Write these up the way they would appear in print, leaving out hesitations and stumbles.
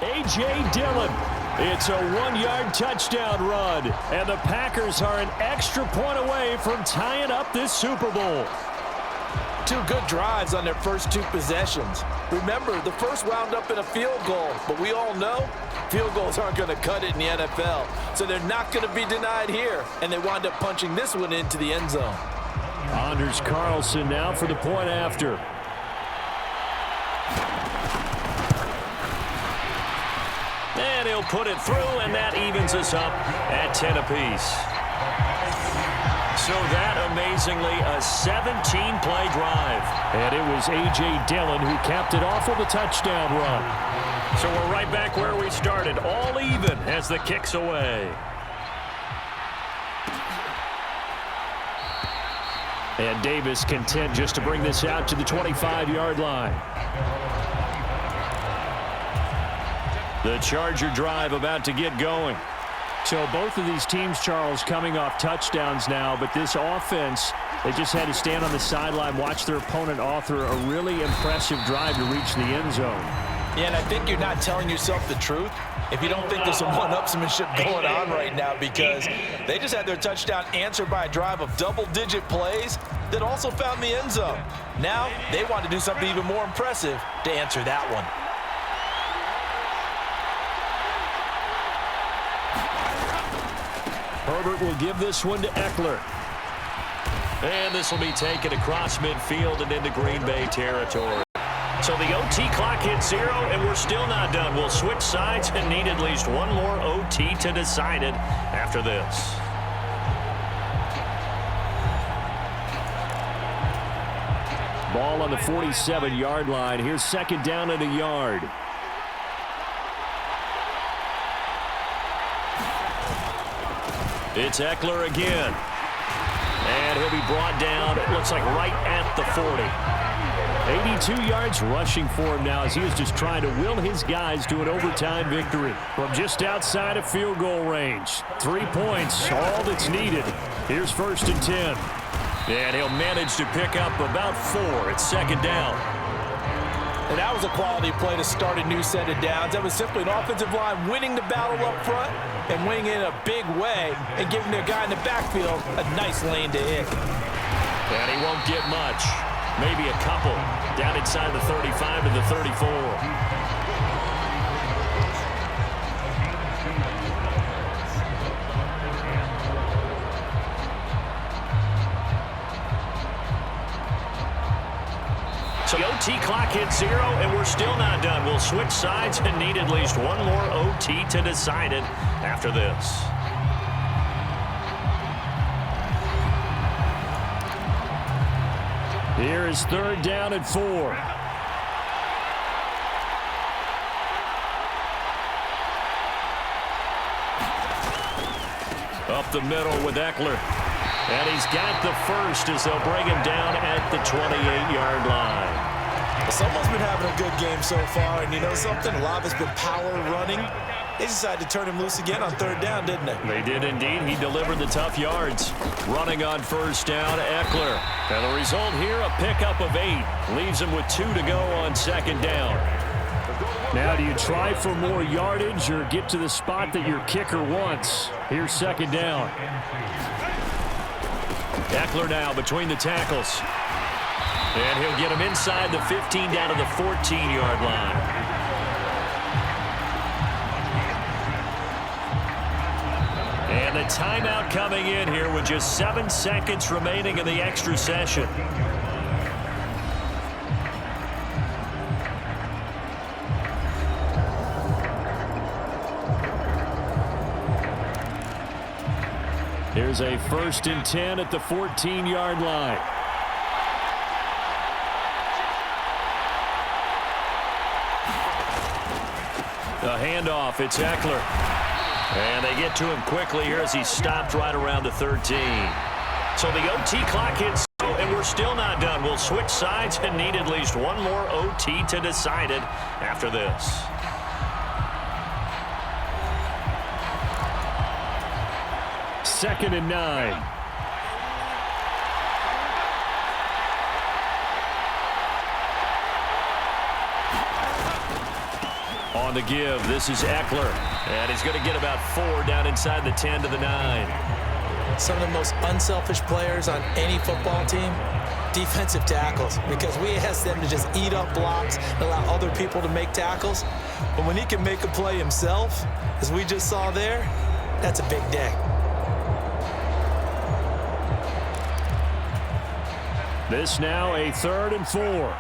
A.J. Dillon. It's a 1-yard touchdown run, and the Packers are an extra point away from tying up this Super Bowl. 2 good drives on their first 2 possessions. Remember, the first wound up in a field goal, but we all know field goals aren't going to cut it in the NFL, so they're not going to be denied here, and they wind up punching this one into the end zone. Anders Carlson now for the point after. And he'll put it through, and that evens us up at 10 apiece. So that, amazingly, a 17-play drive. And it was A.J. Dillon who capped it off with a touchdown run. So we're right back where we started, all even as the kick's away. And Davis content just to bring this out to the 25-yard line. The Charger drive about to get going. So both of these teams, Charles, coming off touchdowns now, but this offense, they just had to stand on the sideline, watch their opponent author a really impressive drive to reach the end zone. Yeah, and I think you're not telling yourself the truth if you don't think there's some one-upsmanship going on right now, because they just had their touchdown answered by a drive of double-digit plays that also found the end zone. Now they want to do something even more impressive to answer that one. Herbert will give this one to Eckler. And this will be taken across midfield and into Green Bay territory. So the OT clock hits 0, and we're still not done. We'll switch sides and need at least one more OT to decide it after this. Ball on the 47-yard line. Here's second down and a yard. It's Eckler again. And he'll be brought down, it looks like right at the 40. 82 yards rushing for him now as he is just trying to will his guys to an overtime victory from just outside of field goal range. 3 points, all that's needed. Here's 1st and 10. And he'll manage to pick up about 4. It's second down. And that was a quality play to start a new set of downs. That was simply an offensive line winning the battle up front and winning in a big way and giving their guy in the backfield a nice lane to hit. And he won't get much. Maybe a couple. Down inside the 35 to the 34. So the OT clock hits 0, and we're still not done. We'll switch sides and need at least one more OT to decide it after this. Here is 3rd down and 4. Up the middle with Eckler. And he's got the first as they'll bring him down at the 28-yard line. Someone's been having a good game so far, and you know something? A lot of it's been power running. They decided to turn him loose again on 3rd down, didn't they? They did indeed. He delivered the tough yards. Running on 1st down, Eckler. And the result here, a pickup of 8. Leaves him with 2 to go on 2nd down. Now, do you try for more yardage or get to the spot that your kicker wants? Here's 2nd down. Eckler now between the tackles. And he'll get him inside the 15 down to the 14-yard line. And the timeout coming in here with just 7 seconds remaining in the extra session. Here's a 1st and 10 at the 14-yard line. A handoff, it's Eckler. And they get to him quickly here as he's stopped right around the 13. So the OT clock hits, and we're still not done. We'll switch sides and need at least one more OT to decide it after this. Second and 9. On the give, this is Eckler. And he's going to get about 4 down inside the 10 to the 9. Some of the most unselfish players on any football team, defensive tackles, because we ask them to just eat up blocks and allow other people to make tackles. But when he can make a play himself, as we just saw there, that's a big day. This now a 3rd and 4.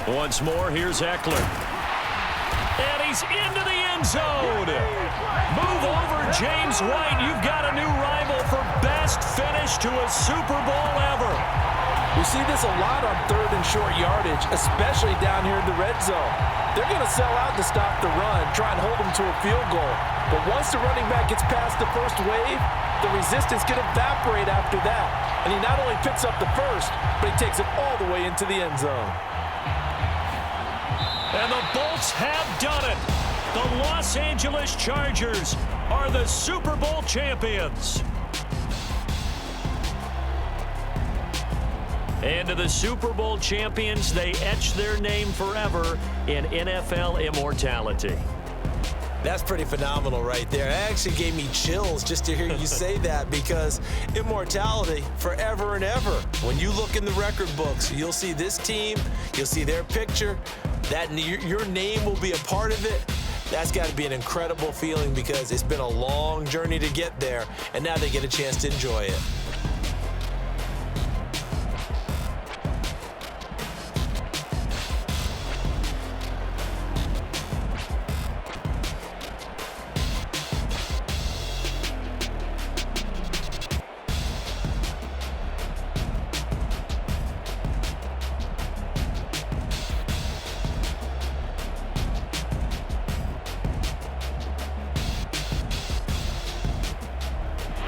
Once more, here's Eckler. And he's into the end zone. Move over, James White. You've got a new rival for best finish to a Super Bowl ever. We see this a lot on 3rd and short yardage, especially down here in the red zone. They're going to sell out to stop the run, try and hold them to a field goal. But once the running back gets past the first wave, the resistance can evaporate after that. And he not only picks up the first, but he takes it all the way into the end zone. And the Bolts have done it. The Los Angeles Chargers are the Super Bowl champions. And to the Super Bowl champions, they etch their name forever in NFL immortality. That's pretty phenomenal right there. It actually gave me chills just to hear you say that, because immortality forever and ever. When you look in the record books, you'll see this team, you'll see their picture, that your name will be a part of it. That's got to be an incredible feeling, because it's been a long journey to get there, and now they get a chance to enjoy it.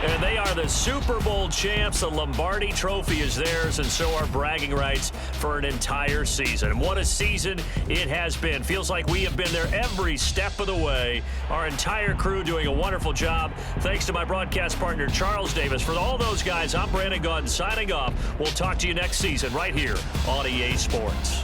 And they are the Super Bowl champs. The Lombardi Trophy is theirs, and so are bragging rights for an entire season. And what a season it has been. Feels like we have been there every step of the way. Our entire crew doing a wonderful job. Thanks to my broadcast partner, Charles Davis. For all those guys, I'm Brandon Gaudin signing off. We'll talk to you next season right here on EA Sports.